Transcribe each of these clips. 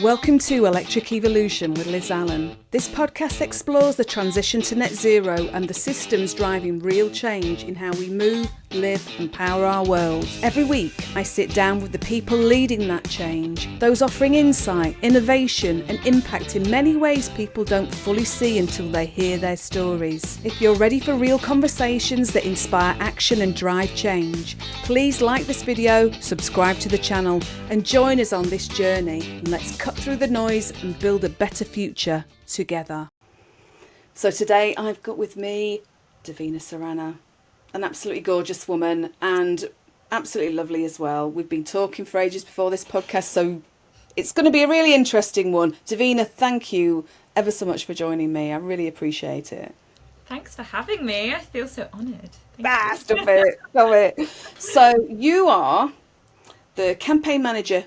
Welcome to Electric Evolution with Liz Allan. This podcast explores the transition to net zero and the systems driving real change in how we move, live and power our world. Every week I sit down with the people leading that change, those offering insight, innovation and impact in many ways people don't fully see until they hear their stories. If you're ready for real conversations that inspire action and drive change, please like this video, subscribe to the channel and join us on this journey, and let's cut through the noise and build a better future together. So today I've got with me Daveena Saranna, an absolutely gorgeous woman and absolutely lovely as well. We've been talking for ages before this podcast, so it's going to be a really interesting one. Daveena, thank you ever so much for joining me. I really appreciate it. Thanks for having me. I feel so honoured. Stop it, stop it. So you are the campaign manager,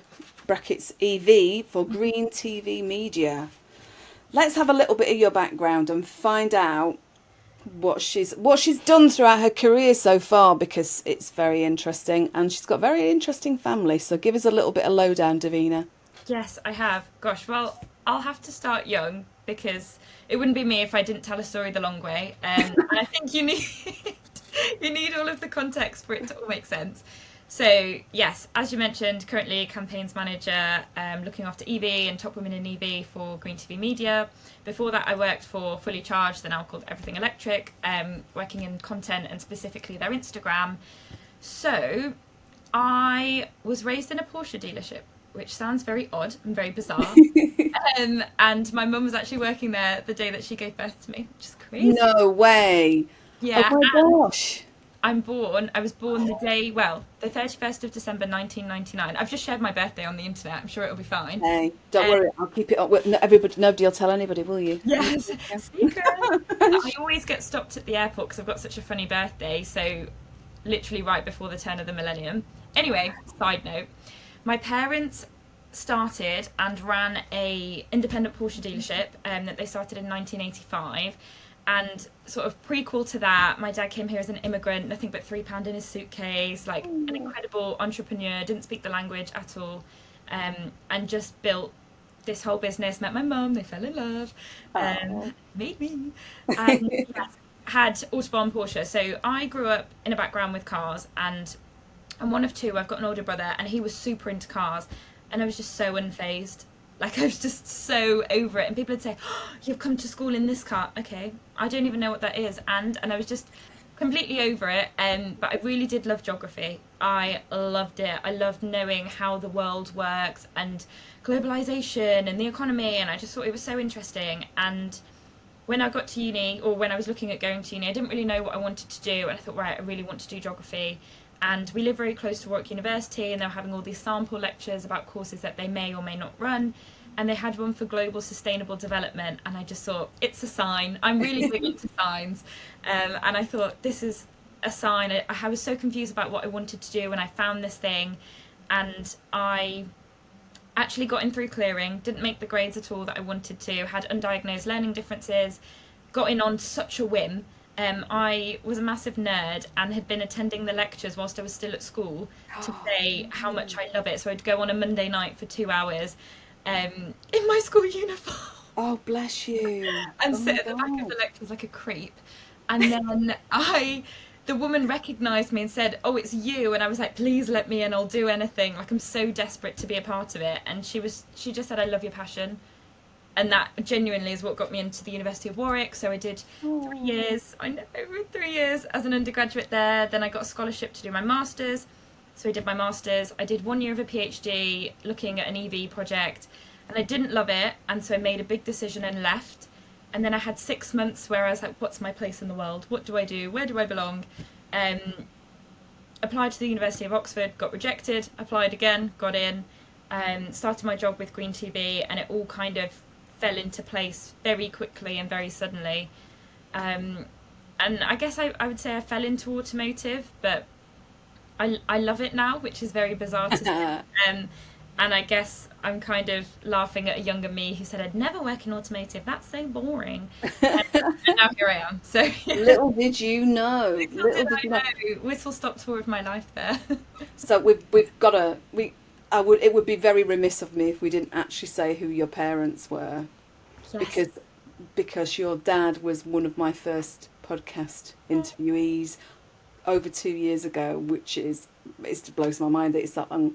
brackets EV, for Green TV Media. Let's have a little bit of your background and find out what she's done throughout her career so far, because it's very interesting and she's got a very interesting family. So give us a little bit of lowdown, Daveena. Yes, I have. Gosh, well, I'll have to start young because it wouldn't be me if I didn't tell a story the long way. And I think you need all of the context for it to all make sense. So yes, as you mentioned, currently campaigns manager, looking after EV and top women in EV for Green TV Media. Before that, I worked for Fully Charged, they're now called Everything Electric, working in content and specifically their Instagram. So I was raised in a Porsche dealership, which sounds very odd and very bizarre. And my mum was actually working there the day that she gave birth to me, which is crazy. No way. Yeah. Oh my gosh. I was born the 31st of December 1999. I've just shared my birthday on the internet. I'm sure it'll be fine. Hey, don't worry, I'll keep it up. Nobody will tell anybody, will you? Yes, secret. I always get stopped at the airport because I've got such a funny birthday. So literally right before the turn of the millennium. Anyway, side note, my parents started and ran a independent Porsche dealership that they started in 1985. And sort of prequel to that, my dad came here as an immigrant, nothing but £3 in his suitcase, like an incredible entrepreneur, didn't speak the language at all, and just built this whole business, met my mum, they fell in love, made me, and had Autobahn Porsche. So I grew up in a background with cars, and I'm one of two. I've got an older brother, and he was super into cars, and I was just so unfazed. Like, I was just so over it. And people would say, oh, you've come to school in this car. Okay, I don't even know what that is. And I was just completely over it. But I really did love geography. I loved it. I loved knowing how the world works and globalization and the economy. And I just thought it was so interesting. And when I got to uni, or when I was looking at going to uni, I didn't really know what I wanted to do. And I thought, right, I really want to do geography. And we live very close to Warwick University, and they were having all these sample lectures about courses that they may or may not run. And they had one for global sustainable development, and I just thought, it's a sign. I'm really big into signs. And I thought, this is a sign. I was so confused about what I wanted to do, and I found this thing. And I actually got in through clearing, didn't make the grades at all that I wanted to, had undiagnosed learning differences, got in on such a whim. I was a massive nerd and had been attending the lectures whilst I was still at school to say how much I love it. So I'd go on a Monday night for 2 hours in my school uniform. Oh, bless you. And sit at the back of the lectures like a creep. And then the woman recognised me and said, oh, it's you. And I was like, please let me in, I'll do anything. Like, I'm so desperate to be a part of it. And she just said, I love your passion. And that genuinely is what got me into the University of Warwick. So I did 3 years, 3 years as an undergraduate there. Then I got a scholarship to do my master's. So I did my master's. I did 1 year of a PhD looking at an EV project. And I didn't love it. And so I made a big decision and left. And then I had 6 months where I was like, what's my place in the world? What do I do? Where do I belong? Applied to the University of Oxford, got rejected. Applied again, got in. Started my job with Green TV, and it all kind of fell into place very quickly and very suddenly. And I guess I would say I fell into automotive, but I love it now, which is very bizarre to say. And I guess I'm kind of laughing at a younger me who said I'd never work in automotive. That's so boring. And now here I am. So little did you know. Little did I know. Whistle stop tour of my life there. So we've got to It would be very remiss of me if we didn't actually say who your parents were, Yes. because your dad was one of my first podcast interviewees over 2 years ago, which is, it blows my mind that it's that long.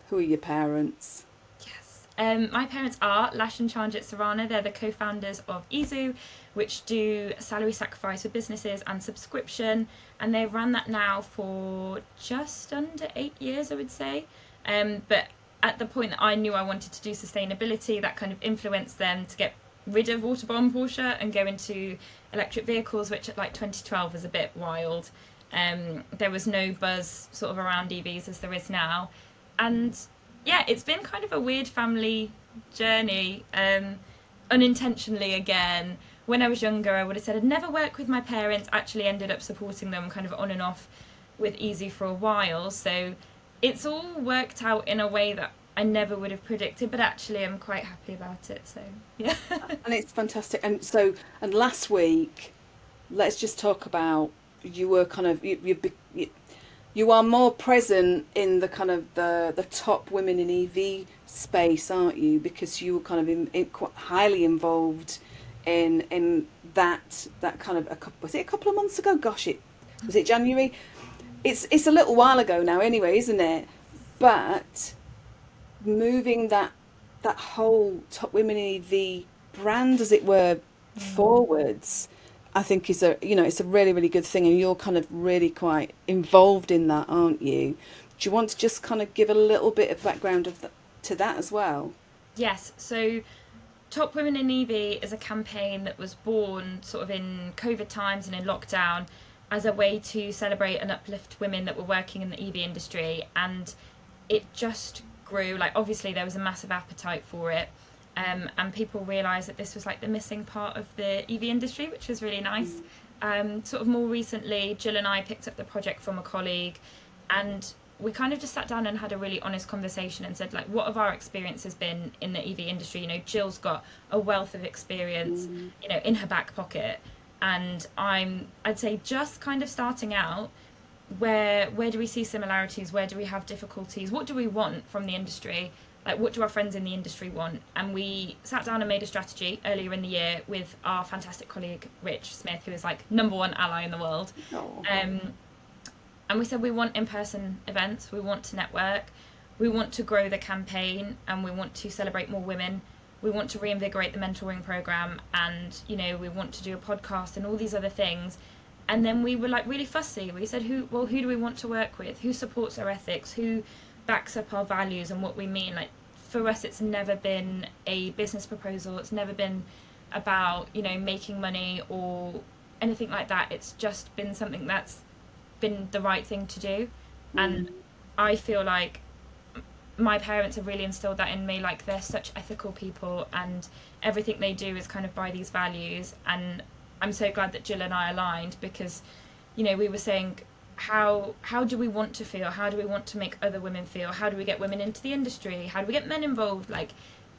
Who are your parents? Yes. My parents are Lash and Saranna. They're the co-founders of Izu, which do salary sacrifice for businesses and subscription. And they've run that now for just under 8 years, I would say. But at the point that I knew I wanted to do sustainability, that kind of influenced them to get rid of water-bomb Porsche and go into electric vehicles, which at like 2012 was a bit wild. There was no buzz sort of around EVs as there is now. And yeah, it's been kind of a weird family journey, unintentionally again. When I was younger, I would have said I'd never work with my parents, actually ended up supporting them kind of on and off with Easy for a while. So it's all worked out in a way that I never would have predicted, but actually I'm quite happy about it. So yeah. And it's fantastic. And last week, let's just talk about, you were kind of, you are more present in the kind of the top women in EV space, aren't you? Because you were kind of quite highly involved in that kind of was it a couple of months ago? Gosh, was it January? It's a little while ago now, anyway, isn't it? But moving that whole top women in EV brand, as it were, forwards, I think is it's a really, really good thing, and you're kind of really quite involved in that, aren't you? Do you want to just kind of give a little bit of background to that as well? Yes. So Top Women in EV is a campaign that was born sort of in COVID times and in lockdown as a way to celebrate and uplift women that were working in the EV industry. And it just grew. Like, obviously there was a massive appetite for it. And people realised that this was like the missing part of the EV industry, which was really nice. Sort of more recently, Jill and I picked up the project from a colleague, and we kind of just sat down and had a really honest conversation and said, like, what have our experiences been in the EV industry? Jill's got a wealth of experience, in her back pocket, and I'd say just kind of starting out. Where do we see similarities? Where do we have difficulties? What do we want from the industry? Like, what do our friends in the industry want? And we sat down and made a strategy earlier in the year with our fantastic colleague, Rich Smith, who is like #1 ally in the world. And we said we want in-person events, we want to network, we want to grow the campaign, and we want to celebrate more women. We want to reinvigorate the mentoring program, and, we want to do a podcast and all these other things. And then we were like really fussy. We said, who do we want to work with? Who supports our ethics? Who backs up our values and what we mean? Like, for us, it's never been a business proposal. It's never been about, making money or anything like that. It's just been something that's been the right thing to do. And I feel like my parents have really instilled that in me. Like, they're such ethical people, and everything they do is kind of by these values. And I'm so glad that Jill and I aligned, because, we were saying, how do we want to feel? How do we want to make other women feel? How do we get women into the industry? How do we get men involved? Like,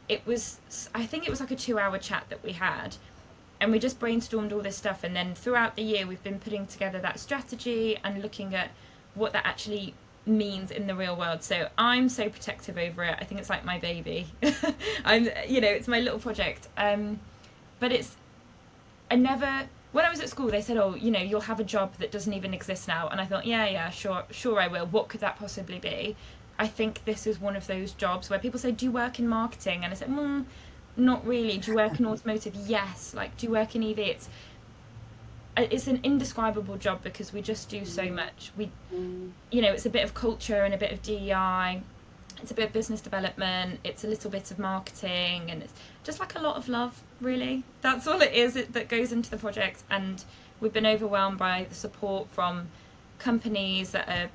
I think it was like a 2-hour chat that we had, and we just brainstormed all this stuff. And then throughout the year, we've been putting together that strategy and looking at what that actually means in the real world. So I'm so protective over it. I think it's like my baby. It's my little project. But when I was at school, they said, you'll have a job that doesn't even exist now. And I thought, yeah, sure I will. What could that possibly be? I think this is one of those jobs where people say, do you work in marketing? And I said, not really. Do you work in automotive? Yes. Like, do you work in EV? It's an indescribable job, because we just do so much. It's a bit of culture and a bit of DEI. It's a bit of business development. It's a little bit of marketing, and it's just like a lot of love, really. That's all it is that goes into the project. And we've been overwhelmed by the support from companies that are,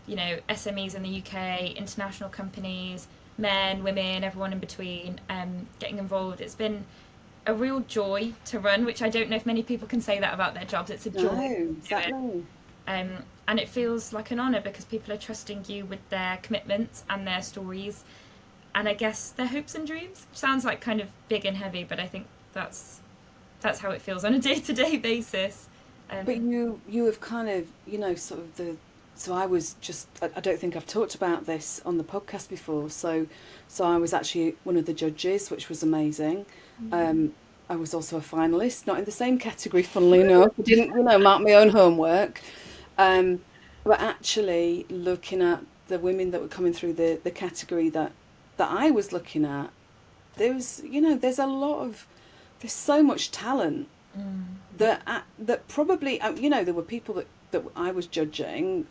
SMEs in the UK, international companies, men, women, everyone in between, getting involved. It's been a real joy to run, which I don't know if many people can say that about their jobs. It's a joy. No, exactly. And it feels like an honour, because people are trusting you with their commitments and their stories, and I guess their hopes and dreams. Sounds like kind of big and heavy, but I think that's how it feels on a day-to-day basis. But you have kind of, sort of I was just, I don't think I've talked about this on the podcast before. So I was actually one of the judges, which was amazing. I was also a finalist, not in the same category, funnily enough. I didn't, mark my own homework. But actually looking at the women that were coming through the category that I was looking at, there's there's so much talent that probably, there were people that I was judging,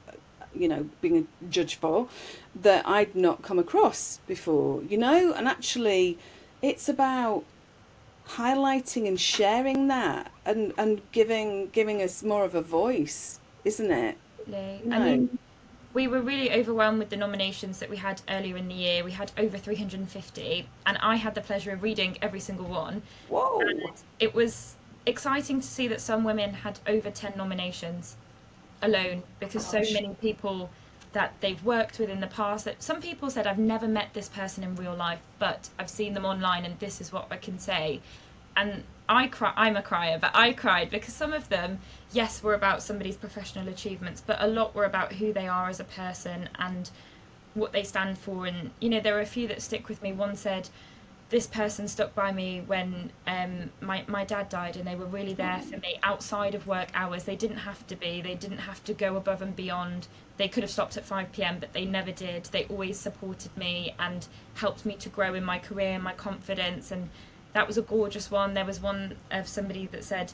being a judge for, that I'd not come across before, and actually it's about highlighting and sharing that and giving us more of a voice, isn't it? I mean, we were really overwhelmed with the nominations that we had earlier in the year. We had over 350, and I had the pleasure of reading every single one. Whoa! And it was exciting to see that some women had over 10 nominations alone, because so many people that they've worked with in the past, that some people said, I've never met this person in real life, but I've seen them online and this is what I can say. And I'm a crier, but I cried because some of them, yes, were about somebody's professional achievements, but a lot were about who they are as a person and what they stand for. And, there are a few that stick with me. One said, this person stuck by me when my dad died, and they were really there for me outside of work hours. They didn't have to be. They didn't have to go above and beyond. They could have stopped at 5 p.m, but they never did. They always supported me and helped me to grow in my career and my confidence. And that was a gorgeous one. There was one of somebody that said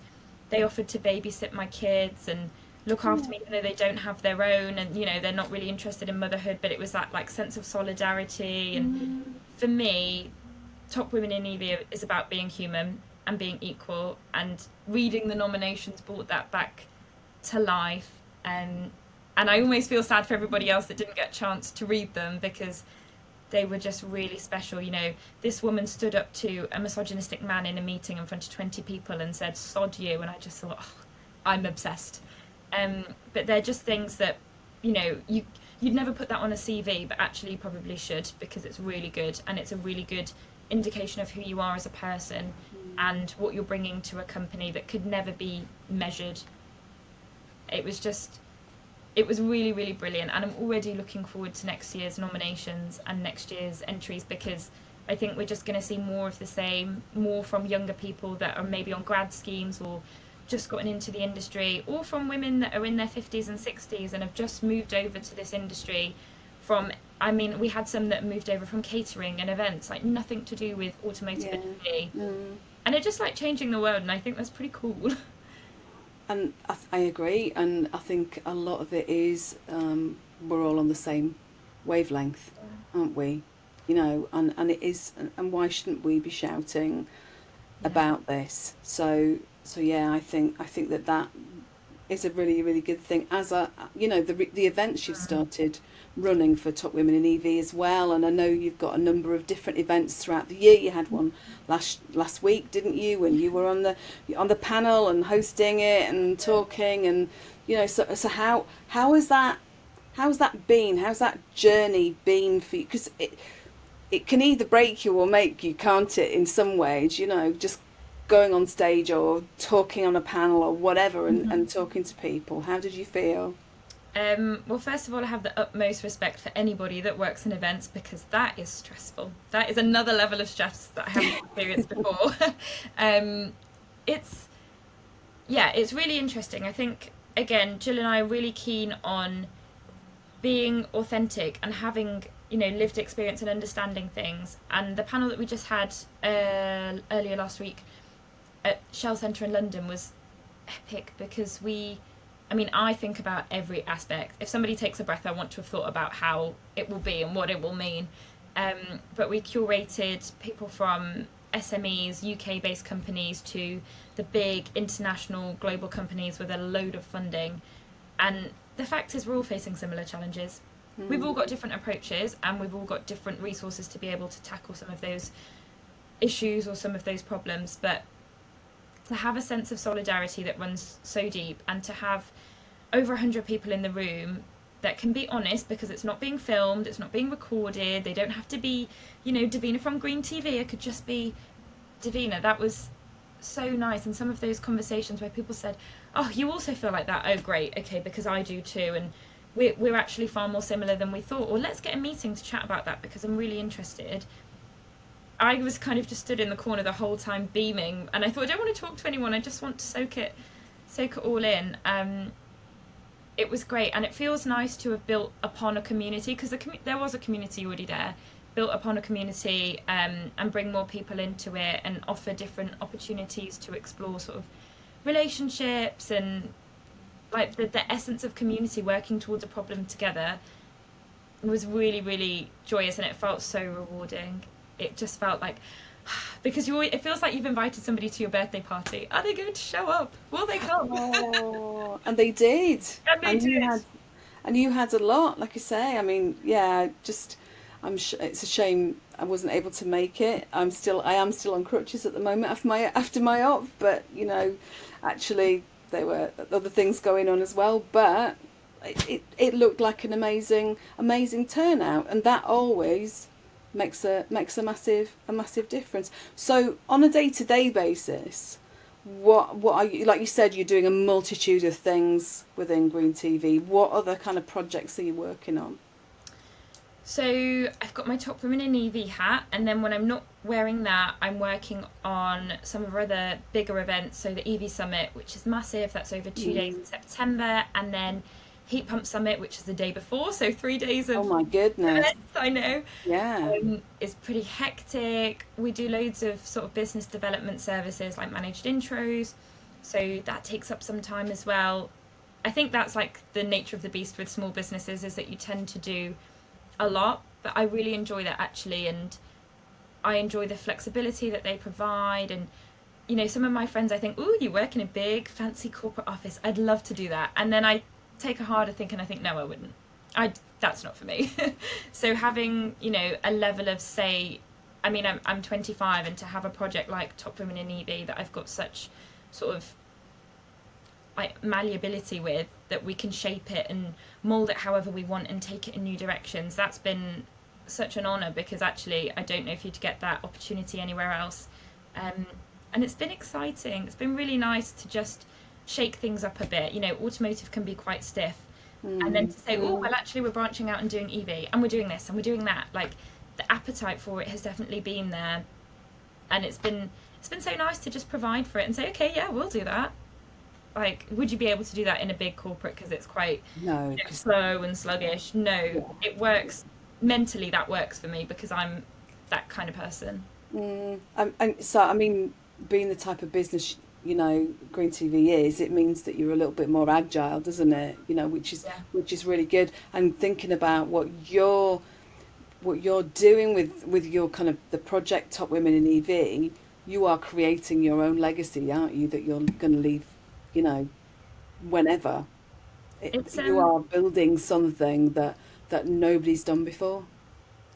they offered to babysit my kids and look after me, even though they don't have their own, and they're not really interested in motherhood, but it was that sense of solidarity. And for me, Top Women in EV is about being human and being equal, and reading the nominations brought that back to life. And I almost feel sad for everybody else that didn't get a chance to read them, because they were just really special. This woman stood up to a misogynistic man in a meeting in front of 20 people and said, sod you, and I just thought, I'm obsessed. But they're just things that, you'd never put that on a CV, but actually you probably should, because it's really good, and it's a really good indication of who you are as a person and what you're bringing to a company that could never be measured. It was really, really brilliant, and I'm already looking forward to next year's nominations and next year's entries, because I think we're just going to see more of the same, more from younger people that are maybe on grad schemes or just gotten into the industry, or from women that are in their 50s and 60s and have just moved over to this industry we had some that moved over from catering and events, nothing to do with automotive industry. And it's just changing the world, and I think that's pretty cool. And I agree, and I think a lot of it is we're all on the same wavelength, aren't we? And it is, and why shouldn't we be shouting about this? So yeah, I think that is a really, really good thing. As the events you've started running for Top Women in EV as well, and I know you've got a number of different events throughout the year. You had one last week, didn't you? And you were on the panel and hosting it and talking, and so how has that been? How's that journey been for you? Because it can either break you or make you, can't it? In some ways, just going on stage or talking on a panel or whatever, and talking to people. How did you feel? Well, first of all, I have the utmost respect for anybody that works in events, because that is stressful. That is another level of stress that I haven't experienced before. It's really interesting. I think, again, Jill and I are really keen on being authentic and having, lived experience and understanding things. And the panel that we just had earlier last week at Shell Centre in London was epic, because I think about every aspect. If somebody takes a breath, I want to have thought about how it will be and what it will mean. But we curated people from SMEs, UK-based companies, to the big international global companies with a load of funding. And the fact is, we're all facing similar challenges. We've all got different approaches, and we've all got different resources to be able to tackle some of those issues or some of those problems. But to have a sense of solidarity that runs so deep, and to have over 100 people in the room that can be honest, because it's not being filmed, it's not being recorded, they don't have to be, Daveena from Green TV, it could just be Daveena. That was so nice. And some of those conversations where people said, oh, you also feel like that? Oh, great, okay, because I do too. And we're actually far more similar than we thought, or let's get a meeting to chat about that because I'm really interested. I was kind of just stood in the corner the whole time beaming, and I thought, I don't want to talk to anyone, I just want to soak it all in. It was great, and it feels nice to have built upon a community, because there was a community already there, built upon a community, and bring more people into it and offer different opportunities to explore sort of relationships and like the essence of community, working towards a problem together. Was really, really joyous, and it felt so rewarding. It just felt like, because it feels like you've invited somebody to your birthday party. Are they going to show up? Will they come? Oh, and they did. And they did. You had a lot, like I say. I mean, yeah, it's a shame I wasn't able to make it. I am still on crutches at the moment after my op, but you know, actually there were other things going on as well. But it looked like an amazing turnout, and that always makes a massive difference. So on a day-to-day basis, what are you, like you said, you're doing a multitude of things within Green TV. What other kind of projects are you working on? So I've got my Top Women in EV hat, and then when I'm not wearing that, I'm working on some of our other bigger events. So the EV Summit, which is massive, that's over 2 days in September, and then Heat Pump Summit, which is the day before, so 3 days of oh my goodness events, I know. Yeah. It's pretty hectic. We do loads of sort of business development services like managed intros, so that takes up some time as well. I think that's like the nature of the beast with small businesses, is that you tend to do a lot, but I really enjoy that actually, and I enjoy the flexibility that they provide. And you know, some of my friends, I think, oh, you work in a big fancy corporate office, I'd love to do that, and then I take a harder think and I think, no, I wouldn't. That's not for me. So having, you know, a level of say, I mean, I'm 25, and to have a project like Top Women in EV that I've got such sort of like malleability with, that we can shape it and mold it however we want and take it in new directions, that's been such an honor, because actually I don't know if you'd get that opportunity anywhere else. And it's been exciting. It's been really nice to just shake things up a bit. You know, automotive can be quite stiff, and then to say, oh well, actually we're branching out and doing EV, and we're doing this and we're doing that, like the appetite for it has definitely been there, and it's been so nice to just provide for it and say, okay, yeah, we'll do that. Like, would you be able to do that in a big corporate, because it's quite slow and sluggish? No, It works mentally. That works for me because I'm that kind of person. So I mean, being the type of business, you know, Green TV is, it means that you're a little bit more agile, doesn't it? You know, which is really good. And thinking about what you're doing with your kind of the project Top Women in EV, you are creating your own legacy, aren't you? That you're going to leave, you know, whenever. You are building something that nobody's done before.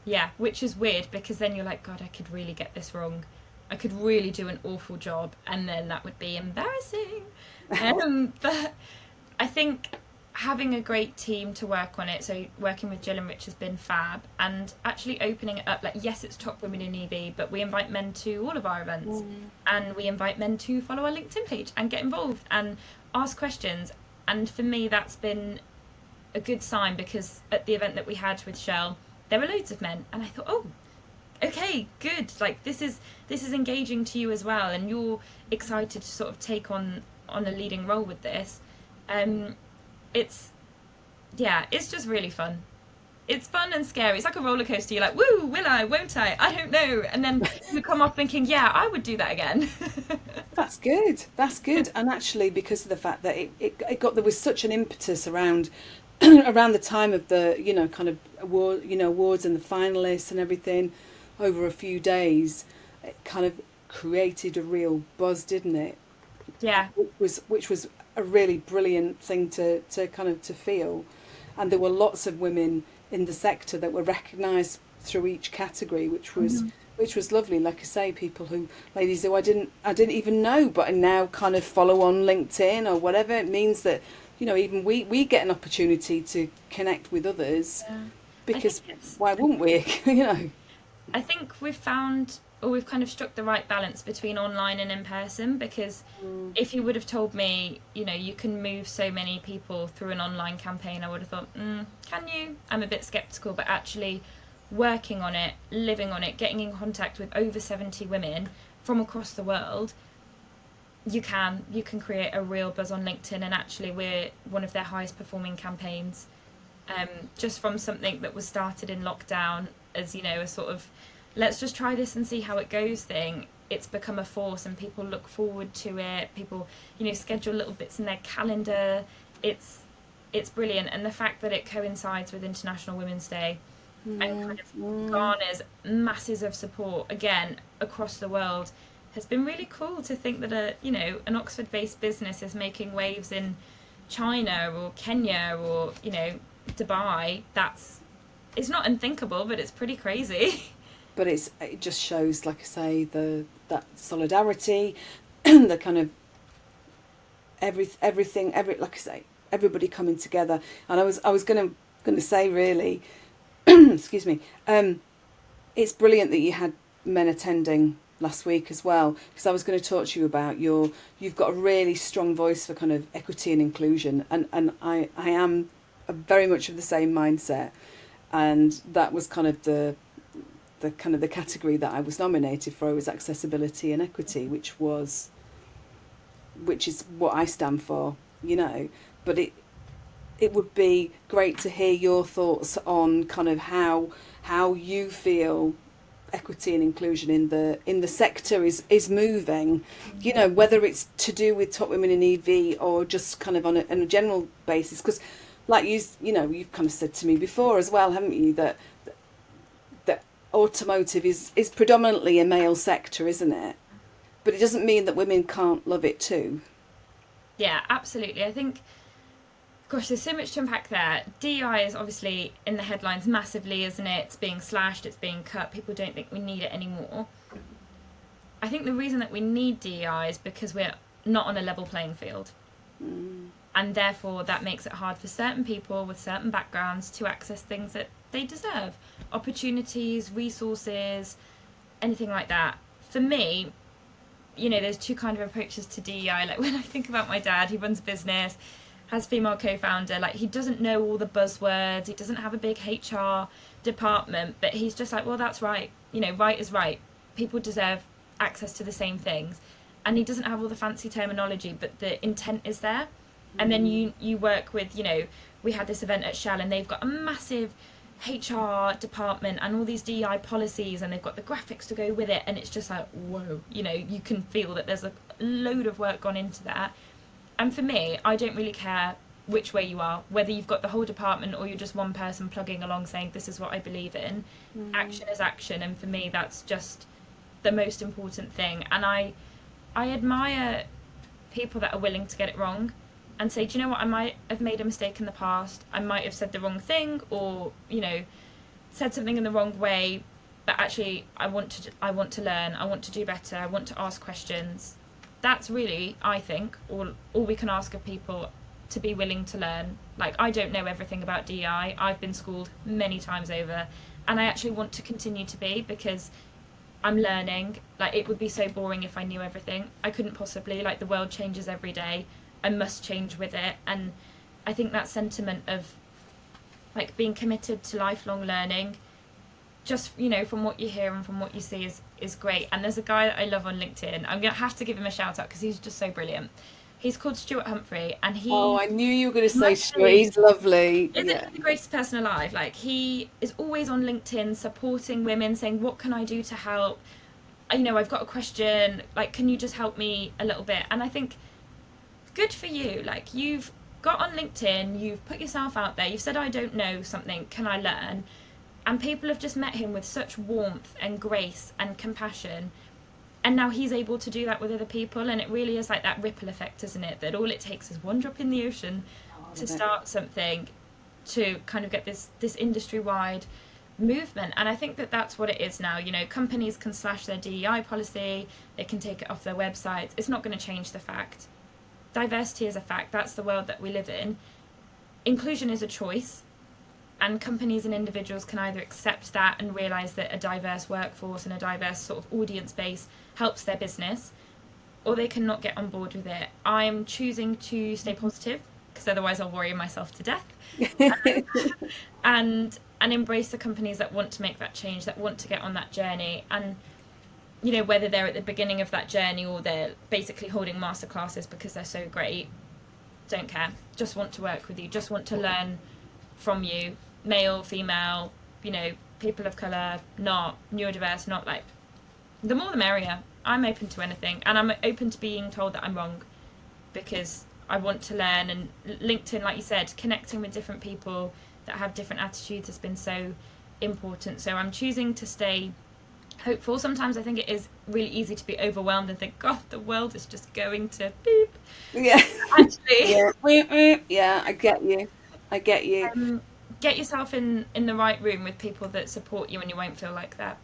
Yeah, which is weird, because then you're like, God, I could really get this wrong. I could really do an awful job, and then that would be embarrassing. But I think having a great team to work on it, so working with Jill and Rich has been fab, and actually opening it up, like, yes, it's Top Women in EV, but we invite men to all of our events, and we invite men to follow our LinkedIn page and get involved and ask questions. And for me, that's been a good sign, because at the event that we had with Shell, there were loads of men, and I thought, oh, okay, good, like this is engaging to you as well, and you're excited to sort of take on a leading role with this. It's just really fun. It's fun and scary. It's like a roller coaster. You're like, woo, will I, won't I don't know, and then you come off thinking, yeah, I would do that again. That's good. And actually, because of the fact that there was such an impetus around the time of the, you know, kind of awards and the finalists and everything, over a few days, it kind of created a real buzz, didn't it? Yeah. Which was a really brilliant thing to kind of to feel. And there were lots of women in the sector that were recognised through each category, which was lovely. Like I say, ladies who I didn't even know, but I now kind of follow on LinkedIn or whatever. It means that, you know, even we get an opportunity to connect with others, because why wouldn't we? You know, I think we've found we've kind of struck the right balance between online and in person, because if you would have told me, you know, you can move so many people through an online campaign, I would have thought, can you? I'm a bit skeptical, but actually working on it, living on it, getting in contact with over 70 women from across the world, you can create a real buzz on LinkedIn. And actually we're one of their highest performing campaigns, just from something that was started in lockdown as, you know, a sort of let's just try this and see how it goes thing. It's become a force, and people look forward to it. People, you know, schedule little bits in their calendar. It's brilliant. And the fact that it coincides with International Women's Day and kind of garners masses of support again across the world has been really cool to think that an Oxford-based business is making waves in China or Kenya or, you know, Dubai. It's not unthinkable, but it's pretty crazy. But it just shows, like I say, that solidarity, the kind of everything, like I say, everybody coming together. And I was going to say, really, excuse me, it's brilliant that you had men attending last week as well, because I was going to talk to you about you've got a really strong voice for kind of equity and inclusion, and I am very much of the same mindset, and that was kind of the category that I was nominated for was accessibility and equity, which is what I stand for, you know. But it would be great to hear your thoughts on kind of how you feel equity and inclusion in the sector is moving, you know, whether it's to do with Top Women in EV or just kind of on a general basis, because like you know, you've kind of said to me before as well, haven't you, that automotive is predominantly a male sector, isn't it? But it doesn't mean that women can't love it too. Yeah, absolutely. I think, gosh, there's so much to unpack there. DEI is obviously in the headlines massively, isn't it? It's being slashed, it's being cut. People don't think we need it anymore. I think the reason that we need DEI is because we're not on a level playing field. And therefore that makes it hard for certain people with certain backgrounds to access things that they deserve. Opportunities, resources, anything like that. For me, you know, there's two kind of approaches to DEI. Like when I think about my dad, he runs a business, has female co-founder, like he doesn't know all the buzzwords, he doesn't have a big HR department, but he's just like, well, that's right, you know, right is right, people deserve access to the same things. And he doesn't have all the fancy terminology, but the intent is there. And then you work with, you know, we had this event at Shell and they've got a massive HR department and all these DEI policies, and they've got the graphics to go with it, and it's just like, whoa, you know, you can feel that there's a load of work gone into that. And for me, I don't really care which way you are, whether you've got the whole department or you're just one person plugging along saying this is what I believe in. Action is action, and for me that's just the most important thing. And I admire people that are willing to get it wrong and say, do you know what, I might have made a mistake in the past, I might have said the wrong thing, or, you know, said something in the wrong way, but actually I want to learn, I want to do better, I want to ask questions. That's really, I think, all we can ask of people, to be willing to learn. Like, I don't know everything about DEI, I've been schooled many times over, and I actually want to continue to be, because I'm learning. Like, it would be so boring if I knew everything. I couldn't possibly. Like, the world changes every day, I must change with it. And I think that sentiment of like being committed to lifelong learning, just, you know, from what you hear and from what you see is great. And there's a guy that I love on LinkedIn, I'm gonna have to give him a shout out because he's just so brilliant. He's called Stuart Humphrey, and he... Oh, I knew you were going to say Stuart. He's lovely. Isn't he the greatest person alive? Like, he is always on LinkedIn supporting women, saying, what can I do to help? You know, I've got a question, like, can you just help me a little bit? And I think, good for you. Like, you've got on LinkedIn, you've put yourself out there, you've said, I don't know something, can I learn? And people have just met him with such warmth and grace and compassion. And now he's able to do that with other people, and it really is like that ripple effect, isn't it? That all it takes is one drop in the ocean to start something, to kind of get this industry-wide movement. And I think that that's what it is now. You know, companies can slash their DEI policy, they can take it off their websites. It's not going to change the fact. Diversity is a fact. That's the world that we live in. Inclusion is a choice. And companies and individuals can either accept that and realise that a diverse workforce and a diverse sort of audience base helps their business, or they can not get on board with it. I'm choosing to stay positive, because otherwise I'll worry myself to death. and embrace the companies that want to make that change, that want to get on that journey. And you know, whether they're at the beginning of that journey or they're basically holding masterclasses because they're so great, don't care. Just want to work with you, just want to learn from you, male, female, you know, people of colour, not neurodiverse, not like, the more the merrier. I'm open to anything, and I'm open to being told that I'm wrong, because I want to learn. And LinkedIn, like you said, connecting with different people that have different attitudes has been so important. So I'm choosing to stay hopeful. Sometimes I think it is really easy to be overwhelmed and think, God, the world is just going to beep. Yeah. Actually, yeah, I get you. Get yourself in the right room with people that support you, and you won't feel like that.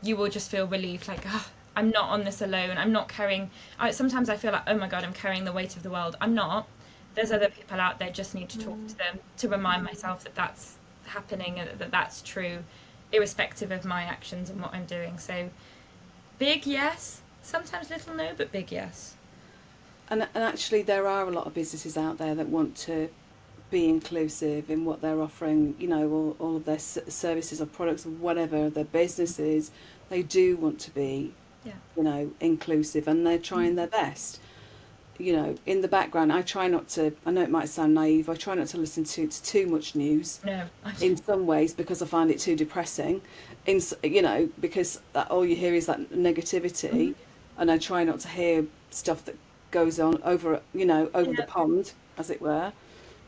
You will just feel relieved, like, oh, I'm not on this alone. I'm not carrying. Sometimes I feel like, oh my God, I'm carrying the weight of the world. I'm not. There's other people out there. Just need to talk to them to remind myself that that's happening and that that's true, irrespective of my actions and what I'm doing. So, big yes. Sometimes little no, but big yes. And actually, there are a lot of businesses out there that want to be inclusive in what they're offering, you know, all of their services or products or whatever their business is. They do want to be, you know, inclusive, and they're trying their best. You know, in the background, I try not to, I know it might sound naive, I try not to listen to too much news. No. In some ways, because I find it too depressing. You know, because all you hear is that negativity, and I try not to hear stuff that goes on over, you know, over the pond, as it were.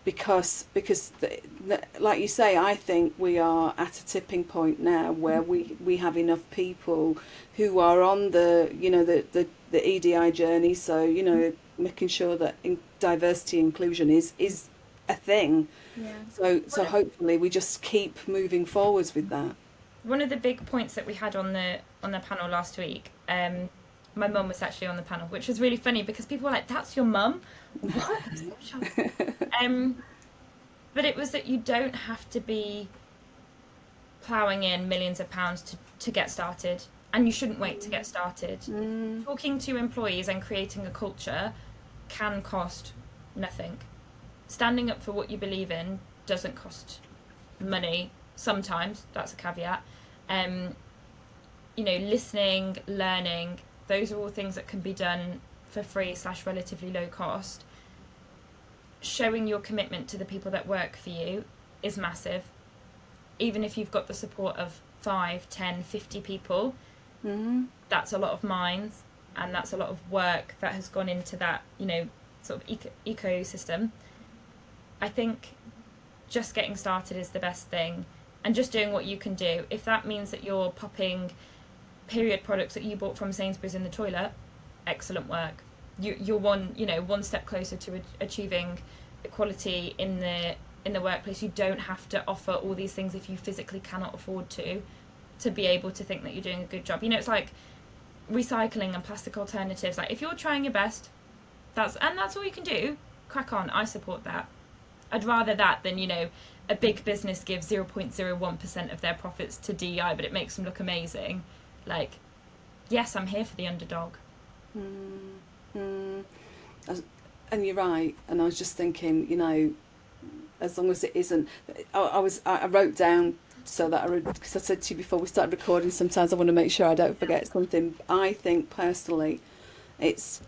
Because like you say, I think we are at a tipping point now where we have enough people who are on the, you know, the EDI journey. So, you know, making sure that diversity inclusion is a thing. Yeah. So hopefully we just keep moving forwards with that. One of the big points that we had on the panel last week, my mum was actually on the panel, which was really funny because people were like, "That's your mum?" What? But it was that you don't have to be ploughing in millions of pounds to get started, and you shouldn't wait to get started. Talking to employees and creating a culture can cost nothing. Standing up for what you believe in doesn't cost money. Sometimes, that's a caveat. You know, listening, learning, those are all things that can be done for free / relatively low cost. Showing your commitment to the people that work for you is massive. Even if you've got the support of 5, 10, 50 people, that's a lot of minds, and that's a lot of work that has gone into that, you know, sort of ecosystem. I think just getting started is the best thing, and just doing what you can do. If that means that you're popping period products that you bought from Sainsbury's in the toilet, excellent work. You're one step closer to achieving equality in the workplace. You don't have to offer all these things if you physically cannot afford to be able to think that you're doing a good job. You know, it's like recycling and plastic alternatives. Like, if you're trying your best, that's all you can do, crack on. I support that. I'd rather that than, you know, a big business gives 0.01% of their profits to DEI, but it makes them look amazing. Like, yes, I'm here for the underdog. And you're right. And I was just thinking, you know, as long as it isn't, I wrote down so that because I said to you before we started recording, sometimes I want to make sure I don't forget something. I think personally, it's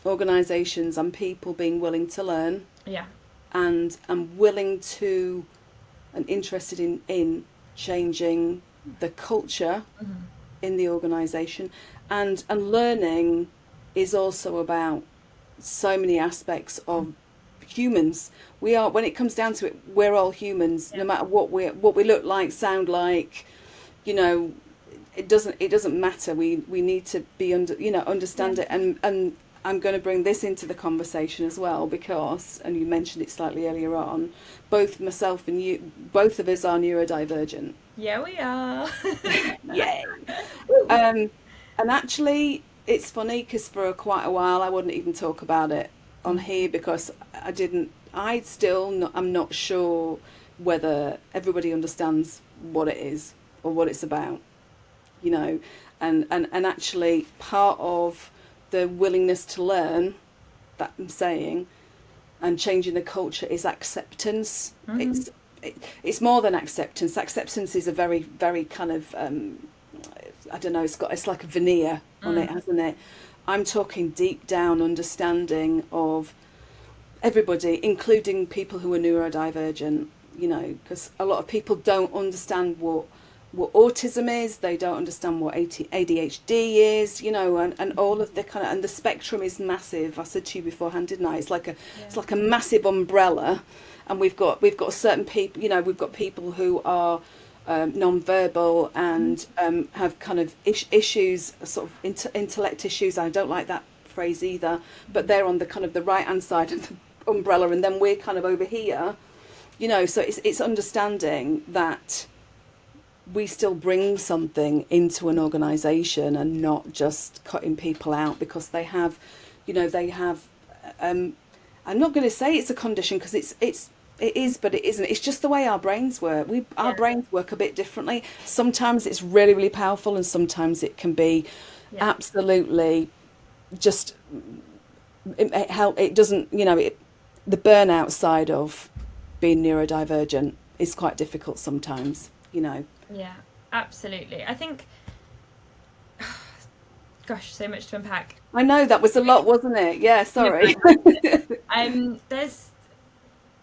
organisations and people being willing to learn. Yeah. And willing to and interested in changing the culture in the organisation, and learning is also about so many aspects of humans. We are, when it comes down to it, we're all humans, no matter what we look like, sound like, you know, it doesn't matter. We need to be understand it, and I'm going to bring this into the conversation as well, because, and you mentioned it slightly earlier on, both myself and you, both of us are neurodivergent. Yeah, we are. Yay. And actually, it's funny because for quite a while I wouldn't even talk about it on here because I'm not sure whether everybody understands what it is or what it's about, you know. And actually part of the willingness to learn that I'm saying and changing the culture is acceptance. It's more than acceptance. Acceptance is a very, very kind of I don't know, it's like a veneer on it, hasn't it? I'm talking deep down understanding of everybody, including people who are neurodivergent, you know, because a lot of people don't understand what autism is, they don't understand what ADHD is, you know, and all of the kind of, and the spectrum is massive. I said to you beforehand, didn't I? It's like a massive umbrella, and we've got certain people, you know, we've got people who are non-verbal and have kind of issues, sort of intellect issues. I don't like that phrase either, but they're on the kind of the right hand side of the umbrella, and then we're kind of over here, you know. So it's understanding that we still bring something into an organisation and not just cutting people out because they have, you know, I'm not going to say it's a condition because it is, but it isn't. It's just the way our brains work. Our brains work a bit differently. Sometimes it's really, really powerful, and sometimes it can be absolutely just, it doesn't, you know, the burnout side of being neurodivergent is quite difficult sometimes, you know. Yeah, absolutely. I think, gosh, so much to unpack. I know, that was a lot, wasn't it? Yeah, sorry.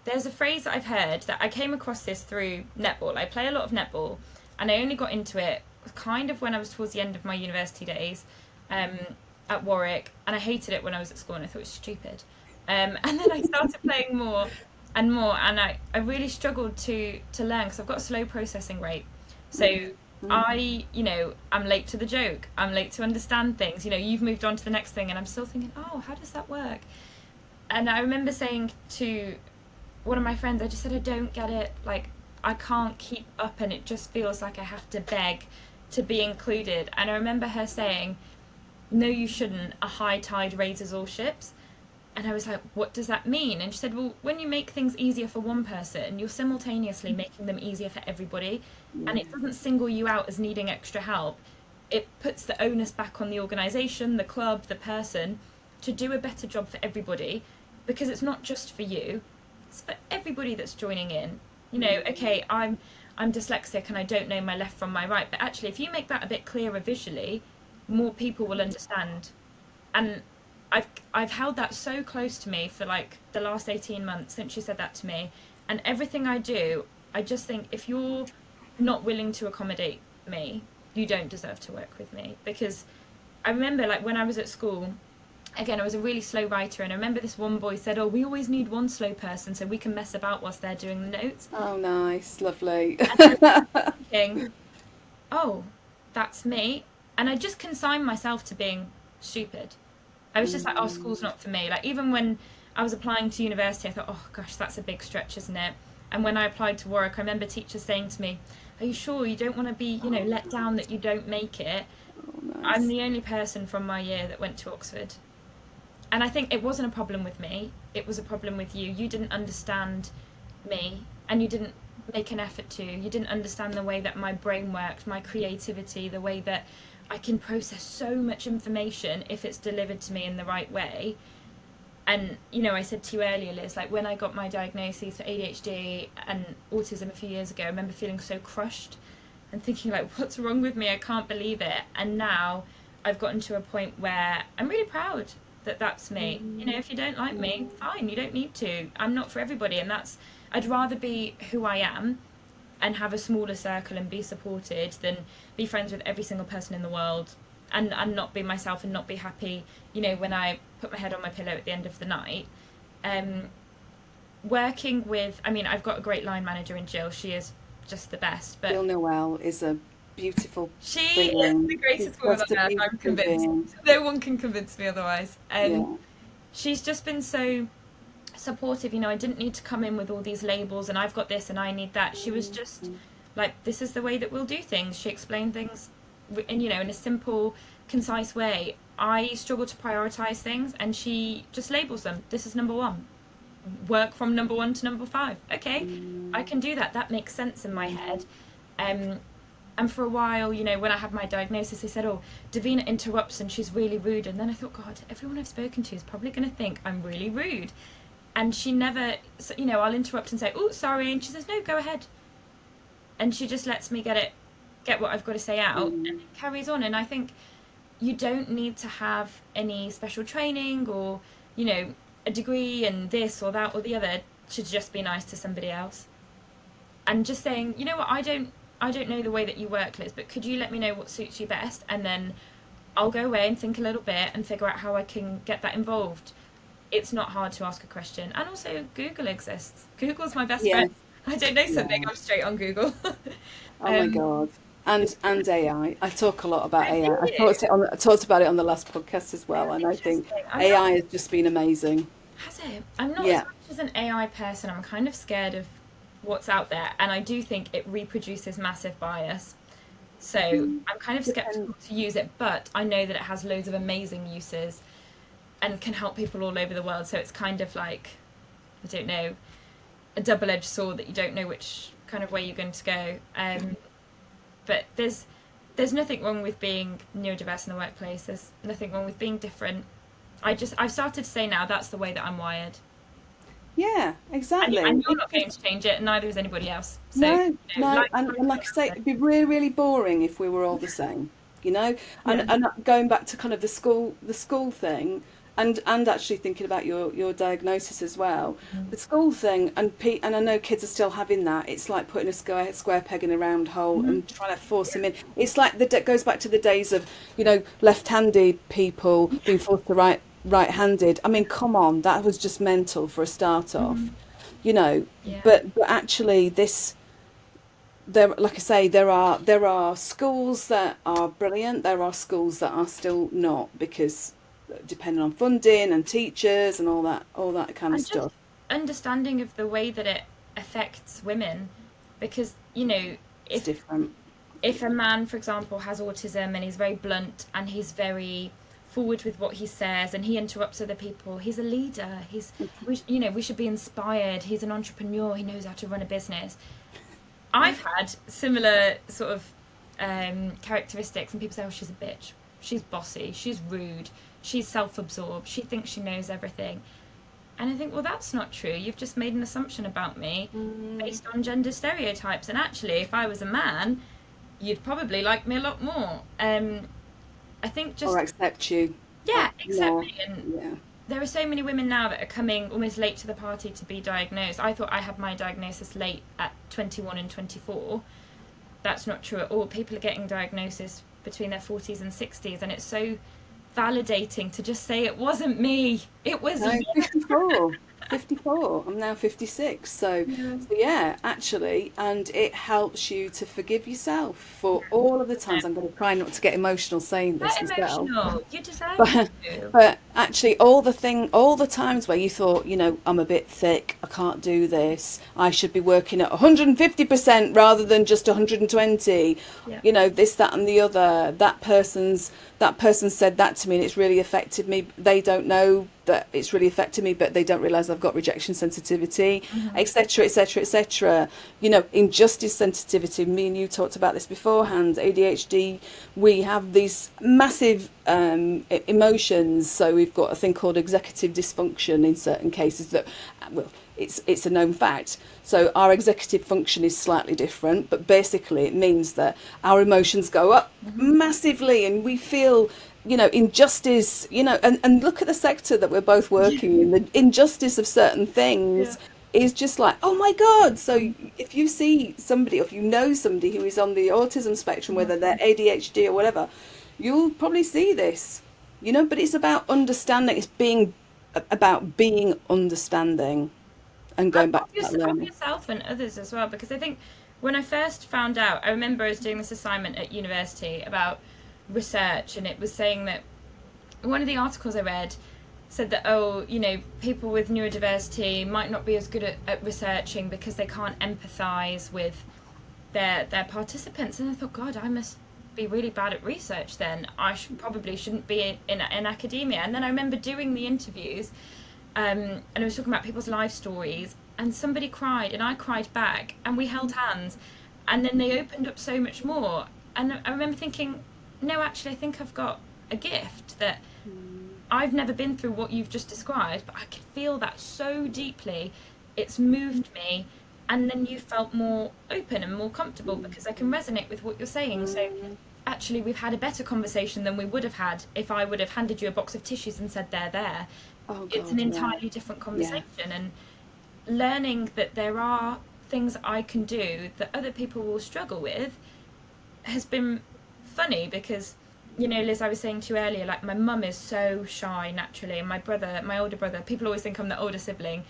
There's a phrase that I've heard that I came across this through netball. I play a lot of netball, and I only got into it kind of when I was towards the end of my university days at Warwick, and I hated it when I was at school and I thought it was stupid. And then I started playing more and more, and I really struggled to learn because I've got a slow processing rate. So I'm late to the joke. I'm late to understand things. You know, you've moved on to the next thing, and I'm still thinking, oh, how does that work? And I remember saying to one of my friends, I just said, I don't get it. Like, I can't keep up, and it just feels like I have to beg to be included. And I remember her saying, no, you shouldn't. A high tide raises all ships. And I was like, what does that mean? And she said, well, when you make things easier for one person, you're simultaneously making them easier for everybody. And it doesn't single you out as needing extra help. It puts the onus back on the organisation, the club, the person, to do a better job for everybody, because it's not just for you, it's for everybody that's joining in. You know, okay, I'm dyslexic and I don't know my left from my right, but actually if you make that a bit clearer visually, more people will understand. And I've held that so close to me for like the last 18 months since she said that to me. And everything I do, I just think, if you're not willing to accommodate me, you don't deserve to work with me. Because I remember, like, when I was at school, again, I was a really slow writer, and I remember this one boy said, oh, we always need one slow person so we can mess about whilst they're doing the notes. Oh, nice, lovely. And I was thinking, oh, that's me. And I just consigned myself to being stupid. I was just like, oh, school's not for me. Like, even when I was applying to university, I thought, oh gosh, that's a big stretch, isn't it? And when I applied to Warwick, I remember teachers saying to me, are you sure you don't want to be, you know, let down that you don't make it? Oh, nice. I'm the only person from my year that went to Oxford. And I think it wasn't a problem with me. It was a problem with you. You didn't understand me, and you didn't make an effort to. You didn't understand the way that my brain worked, my creativity, the way that I can process so much information if it's delivered to me in the right way. And, you know, I said to you earlier, Liz, like, when I got my diagnoses for ADHD and autism a few years ago, I remember feeling so crushed and thinking, like, what's wrong with me? I can't believe it. And now I've gotten to a point where I'm really proud that that's me. You know, if you don't like me, fine, you don't need to. I'm not for everybody, and I'd rather be who I am and have a smaller circle and be supported than be friends with every single person in the world and not be myself and not be happy, you know, when I put my head on my pillow at the end of the night. Working with, I mean, I've got a great line manager in Jill. She is just the best. But Jill Noel is a beautiful She is the greatest woman on earth, I'm convinced. No one can convince me otherwise. She's just been so supportive. You know, I didn't need to come in with all these labels and I've got this and I need that. She was just like, this is the way that we'll do things. She explained things in, you know, in a simple, concise way. I struggle to prioritize things, and she just labels them. This is number one. work from number 1 to number 5. Okay, I can do that. That makes sense in my head. And for a while, you know, when I had my diagnosis, they said, oh, Daveena interrupts and she's really rude. And then I thought, God, everyone I've spoken to is probably going to think I'm really rude. And she never, you know, I'll interrupt and say, oh, sorry. And she says, no, go ahead. And she just lets me get what I've got to say out, and it carries on. And I think you don't need to have any special training or, you know, a degree in this or that or the other to just be nice to somebody else. And just saying, you know what, I don't know the way that you work, Liz, but could you let me know what suits you best? And then I'll go away and think a little bit and figure out how I can get that involved. It's not hard to ask a question. And also, Google exists. Google's my best friend. I don't know something, I'm straight on Google. Oh my God. And AI. I talk a lot about AI. I talked about it on the last podcast as well, and I think AI has just been amazing. Has it? I'm not as much as an AI person. I'm kind of scared of what's out there, and I do think it reproduces massive bias. So I'm kind of skeptical to use it, but I know that it has loads of amazing uses and can help people all over the world. So it's kind of like, I don't know, a double-edged sword that you don't know which kind of way you're going to go. But there's nothing wrong with being neurodiverse in the workplace. There's nothing wrong with being different. I've started to say now that's the way that I'm wired. Yeah, exactly. And you're not going to change it, and neither is anybody else. So, no. And like I say, it'd be really, really boring if we were all the same, you know. And going back to kind of the school thing, and actually thinking about your diagnosis as well, the school thing, and I know kids are still having that. It's like putting a square peg in a round hole and trying to force them in. It's like it goes back to the days of, you know, left-handed people being forced to write right-handed. I mean, come on, that was just mental for a start off, you know. But actually like I say, there are schools that are brilliant. There are schools that are still not, because depending on funding and teachers and all that kind of stuff. Understanding of the way that it affects women, because, you know, it's different. If a man, for example, has autism and he's very blunt and he's very forward with what he says and he interrupts other people, he's a leader, we should be inspired, he's an entrepreneur, he knows how to run a business. I've had similar sort of characteristics, and people say, oh, she's a bitch, she's bossy, she's rude, she's self-absorbed, she thinks she knows everything. And I think, well, that's not true. You've just made an assumption about me based on gender stereotypes, and actually if I was a man, you'd probably like me a lot more. I think just... Or accept you. Yeah, exactly. And there are so many women now that are coming almost late to the party to be diagnosed. I thought I had my diagnosis late at 21 and 24. That's not true at all. People are getting diagnoses between their 40s and 60s, and it's so validating to just say, it wasn't me, it was you. 54. I'm now 56. So yeah, actually, and it helps you to forgive yourself for all of the times. I'm going to try not to get emotional saying this as well. You deserve it. But actually, all the times where you thought, you know, I'm a bit thick, I can't do this, I should be working at 150% rather than just 120. You know, this, that, and the other. That person said that to me, and it's really affected me. They don't know that it's really affected me, but they don't realise I've got rejection sensitivity, etc., etc., etc. You know, injustice sensitivity. Me and you talked about this beforehand. ADHD, we have these massive emotions. So we've got a thing called executive dysfunction in certain cases that, well, it's a known fact. So our executive function is slightly different, but basically it means that our emotions go up massively, and we feel, you know, injustice, you know, and look at the sector that we're both working in. The injustice of certain things is just like, oh my God. So if you see somebody, or if you know somebody who is on the autism spectrum, whether they're ADHD or whatever, you'll probably see this, you know. But it's about understanding. It's about being understanding and going back to that learning. Yourself and others as well, because I think when I first found out, I remember I was doing this assignment at university about research, and it was saying that one of the articles I read said that, oh, you know, people with neurodiversity might not be as good at researching because they can't empathise with their participants. And I thought, God, I must be really bad at research then. I probably shouldn't be in academia. And then I remember doing the interviews, and I was talking about people's life stories, and somebody cried and I cried back and we held hands, and then they opened up so much more. And I remember thinking, no, actually I think I've got a gift that I've never been through what you've just described, but I can feel that so deeply. It's moved me. And then you felt more open and more comfortable because I can resonate with what you're saying. So actually we've had a better conversation than we would have had if I would have handed you a box of tissues and said they're there. Oh, God, it's an entirely different conversation. And learning that there are things I can do that other people will struggle with has been funny because, you know, Liz, I was saying to you earlier, like my mum is so shy naturally, and my older brother, people always think I'm the older sibling,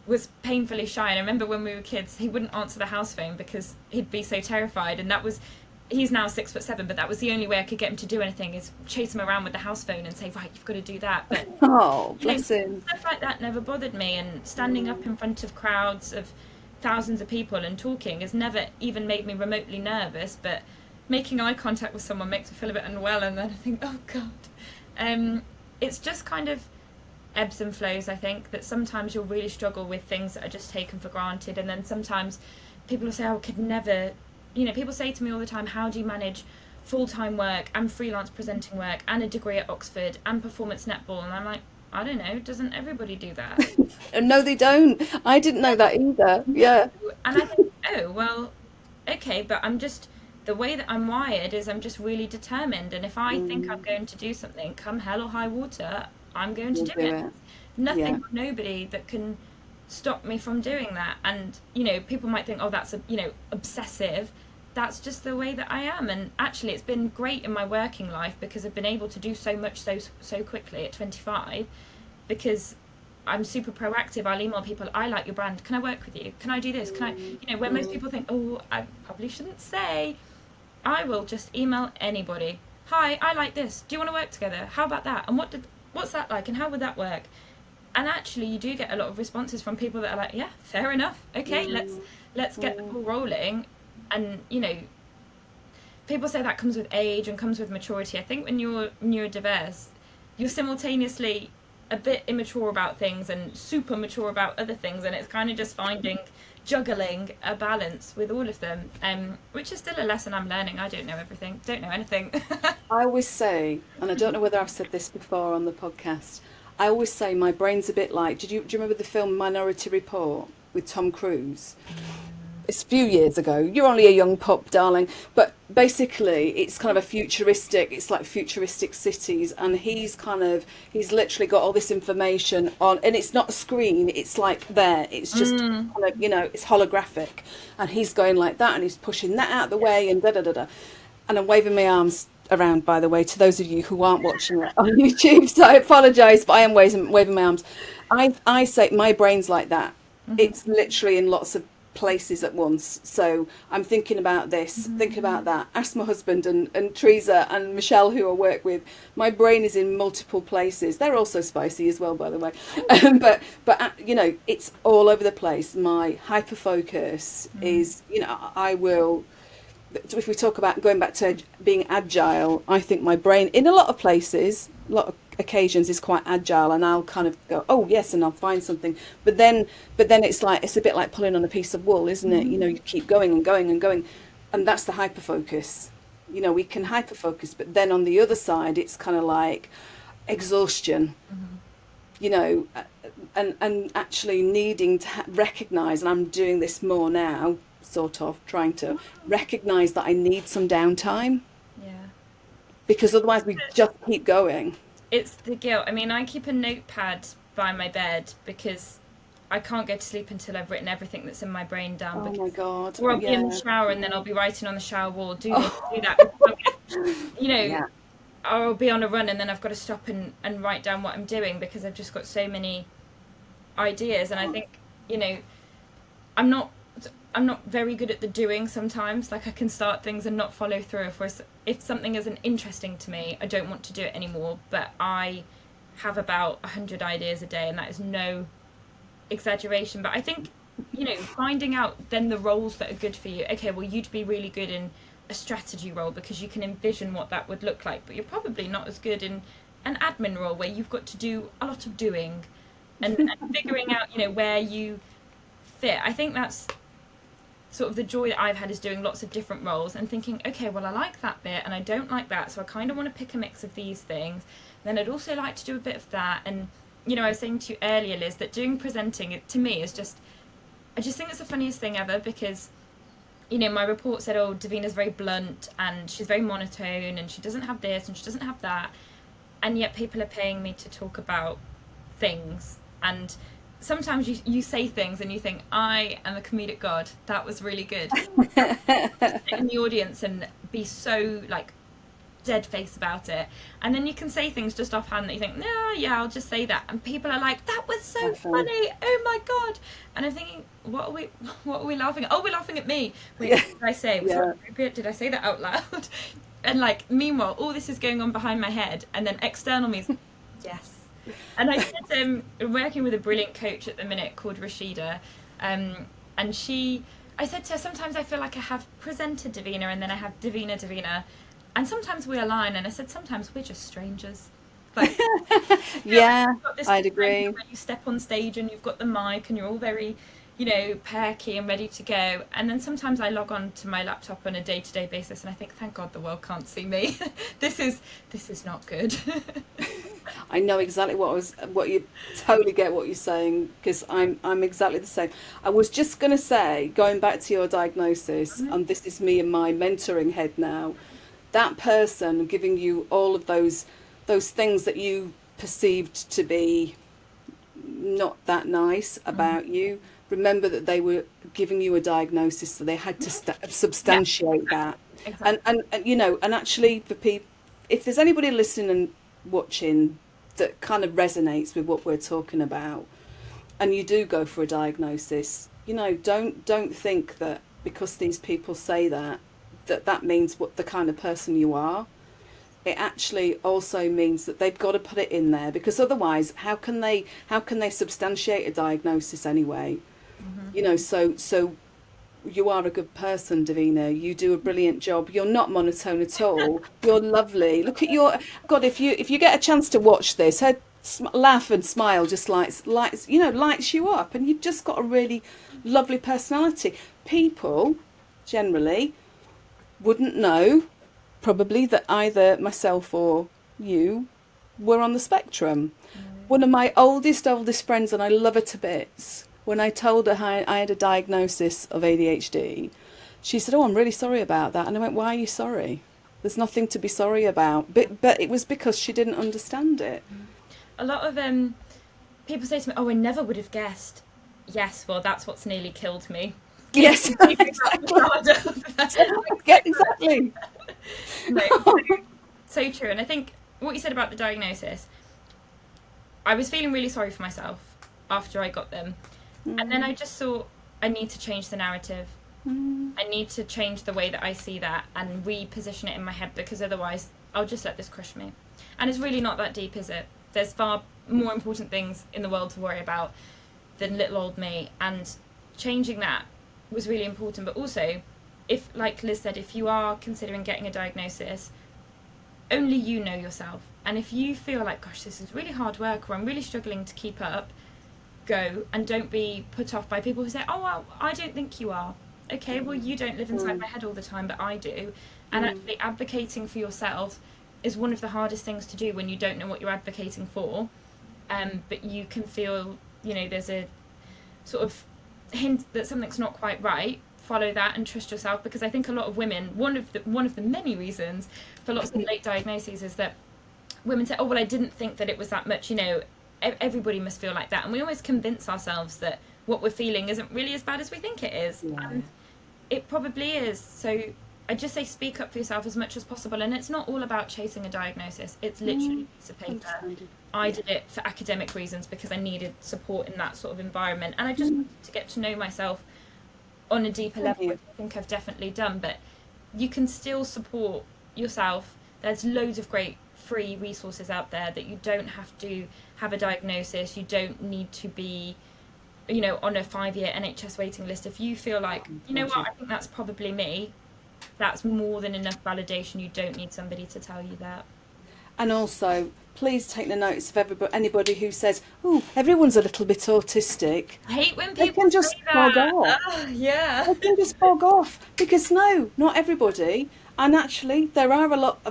was painfully shy. And I remember when we were kids, he wouldn't answer the house phone because he'd be so terrified. And that was, he's now 6'7", but that was the only way I could get him to do anything, is chase him around with the house phone and say, right, you've got to do that. But oh, bless him. Stuff like that never bothered me, and standing up in front of crowds of thousands of people and talking has never even made me remotely nervous. But making eye contact with someone makes me feel a bit unwell, and then I think, oh God. It's just kind of ebbs and flows. I think that sometimes you'll really struggle with things that are just taken for granted, and then sometimes people will say, oh, I could never, you know, people say to me all the time, how do you manage full-time work and freelance presenting work and a degree at Oxford and performance netball? And I'm like, I don't know, doesn't everybody do that? No, they don't. I didn't know that either. Yeah. And I think, oh, well, okay, but I'm just, the way that I'm wired is I'm just really determined, and if I think I'm going to do something, come hell or high water, I'm going to do it. Nothing or nobody that can stop me from doing that. And, you know, people might think, oh, that's, you know, obsessive. That's just the way that I am. And actually it's been great in my working life because I've been able to do so much so quickly at 25, because I'm super proactive. I'll email people, I like your brand, can I work with you, can I do this, can I, you know, where most people think, oh, I probably shouldn't say, I will just email anybody, hi, I like this, do you want to work together, how about that, and what's that like, and how would that work? And actually you do get a lot of responses from people that are like, yeah, fair enough, okay, let's get the ball rolling. And, you know, people say that comes with age and comes with maturity. I think when you're neurodiverse, you're simultaneously a bit immature about things and super mature about other things, and it's kind of just juggling a balance with all of them, which is still a lesson I'm learning. I don't know everything, don't know anything. I always say, and I don't know whether I've said this before on the podcast, I always say my brain's a bit like, do you remember the film Minority Report with Tom Cruise? It's a few years ago. You're only a young pup, darling. But basically, it's kind of a futuristic, it's like futuristic cities. And he's literally got all this information on, and it's not a screen, it's like there. It's just kind of, you know, it's holographic. And he's going like that, and he's pushing that out the way, and da-da-da-da. And I'm waving my arms around, by the way, to those of you who aren't watching it on YouTube. So I apologise, but I am waving my arms. I say my brain's like that. It's literally in lots of places at once. So I'm thinking about this, thinking about that. Ask my husband and Teresa and Michelle, who I work with. My brain is in multiple places. They're also spicy as well, by the way. But you know, it's all over the place. My hyper focus is, you know, I will. If we talk about going back to being agile, I think my brain, in a lot of places, a lot of occasions, is quite agile, and I'll kind of go, oh yes, and I'll find something. But then it's like, it's a bit like pulling on a piece of wool, isn't it? You know, you keep going and going and going, and that's the hyper focus. You know, we can hyper focus, but then on the other side, it's kind of like exhaustion. You know, and actually needing to recognize, and I'm doing this more now, sort of trying to recognize that I need some downtime. Yeah. Because otherwise we just keep going. It's the guilt. I mean, I keep a notepad by my bed because I can't go to sleep until I've written everything that's in my brain down. Oh my God. Or I'll be in the shower and then I'll be writing on the shower wall, do this, do that. You know, or I'll be on a run and then I've got to stop and write down what I'm doing because I've just got so many ideas. And I think, you know, I'm not very good at the doing sometimes. Like I can start things and not follow through. If something isn't interesting to me, I don't want to do it anymore. But I have about 100 ideas a day, and that is no exaggeration. But I think, you know, finding out then the roles that are good for you. Okay, well, you'd be really good in a strategy role because you can envision what that would look like, but you're probably not as good in an admin role where you've got to do a lot of doing. and figuring out, where you fit. I think that's sort of the joy that I've had, is doing lots of different roles and thinking, okay, well, I like that bit and I don't like that, so I kind of want to pick a mix of these things. Then I'd also like to do a bit of that. And I was saying to you earlier, Liz, that doing presenting, to me, is just, I just think it's the funniest thing ever, because my report said, oh, Daveena's very blunt and she's very monotone and she doesn't have this and she doesn't have that, and yet people are paying me to talk about things. And sometimes you say things and you think, I am a comedic god, that was really good. Sit in the audience and be so like dead face about it, and then you can say things just offhand that you think, no, yeah, I'll just say that, and people are like, that was so funny, oh my god. And I'm thinking, what are we laughing at? Oh, we're laughing at me. Wait, what did I say? Was that appropriate? Did I say that out loud? And like, meanwhile, all this is going on behind my head, and then external me is, yes. And I said, I'm working with a brilliant coach at the minute called Rashida, and I said to her, sometimes I feel like I have presenter Daveena and then I have Daveena, and sometimes we align. And I said, sometimes we're just strangers. Like, yeah, I'd agree. When you step on stage and you've got the mic and you're all very, perky and ready to go. And then sometimes I log on to my laptop on a day-to-day basis and I think, thank God the world can't see me. This is not good. I know exactly what you totally get what you're saying, because I'm exactly the same. I was just going to say, going back to your diagnosis, and this is me in my mentoring head now, that person giving you all of those things that you perceived to be not that nice about you, remember that they were giving you a diagnosis, so they had to substantiate that. Exactly. And actually, for people, if there's anybody listening and watching that kind of resonates with what we're talking about, and you do go for a diagnosis, don't think that because these people say that means what the kind of person you are. It actually also means that they've got to put it in there, because otherwise how can they substantiate a diagnosis anyway? So you are a good person, Daveena. You do a brilliant job. You're not monotone at all. You're lovely. Look at your God. If you get a chance to watch this, her laugh and smile just lights you up, and you've just got a really lovely personality. People generally wouldn't know probably that either myself or you were on the spectrum. One of my oldest friends, and I love her to bits, when I told her I had a diagnosis of ADHD, she said, oh, I'm really sorry about that. And I went, why are you sorry? There's nothing to be sorry about. But it was because she didn't understand it. A lot of people say to me, oh, I never would have guessed. Yes, well, that's what's nearly killed me. Yes, exactly. Exactly. No, so true. And I think what you said about the diagnosis, I was feeling really sorry for myself after I got them. And then I just thought, I need to change the narrative. I need to change the way that I see that and reposition it in my head, because otherwise I'll just let this crush me. And it's really not that deep, is it? There's far more important things in the world to worry about than little old me. And changing that was really important. But also, if, like Liz said, if you are considering getting a diagnosis, only you know yourself. And if you feel like, gosh, this is really hard work, or I'm really struggling to keep up, go, and don't be put off by people who say, oh, well, I don't think you are. Okay, well, you don't live inside my head all the time, but I do. And actually advocating for yourself is one of the hardest things to do when you don't know what you're advocating for. But you can feel, there's a sort of hint that something's not quite right. Follow that and trust yourself, because I think a lot of women, one of the many reasons for lots of late diagnoses is that women say, oh, well, I didn't think that it was that much, everybody must feel like that. And we always convince ourselves that what we're feeling isn't really as bad as we think it is. Yeah. And it probably is. So I just say speak up for yourself as much as possible. And it's not all about chasing a diagnosis. It's literally a piece of paper. I did it for academic reasons because I needed support in that sort of environment. And I just wanted to get to know myself on a deeper level, which I think I've definitely done. But you can still support yourself. There's loads of great free resources out there that you don't have to have a diagnosis. You don't need to be, on a 5-year NHS waiting list. If you feel like, you know what, I think that's probably me, that's more than enough validation. You don't need somebody to tell you that. And also, please take the notice of anybody who says, "Oh, everyone's a little bit autistic." I hate when They people can say just bog that. off. Oh, yeah. They can just bog off, because no, not everybody. And actually, there are a lot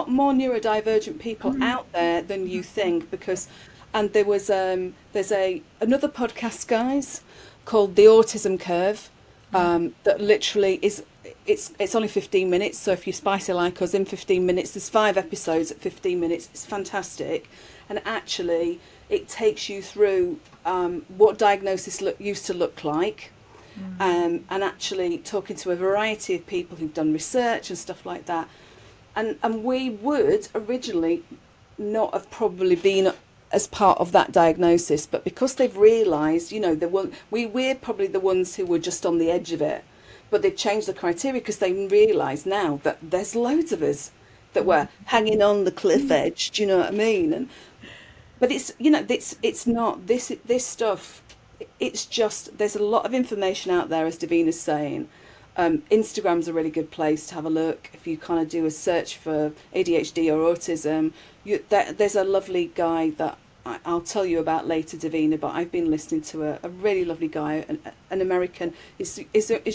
more neurodivergent people out there than you think. Because, and there's another podcast, guys, called The Autism Curve, that literally is, it's only 15 minutes. So if you spicy like us, in 15 minutes, there's 5 episodes at 15 minutes. It's fantastic, and actually, it takes you through what diagnosis used to look like. And actually talking to a variety of people who've done research and stuff like that. And we would originally not have probably been as part of that diagnosis, but because they've realised, we're probably the ones who were just on the edge of it, but they've changed the criteria because they realise now that there's loads of us that were hanging on the cliff edge. Do you know what I mean? But it's not this stuff. It's just, there's a lot of information out there, as Daveena's saying. Instagram's a really good place to have a look. If you kind of do a search for ADHD or autism, there's a lovely guy that I'll tell you about later, Daveena, but I've been listening to a really lovely guy, an American, is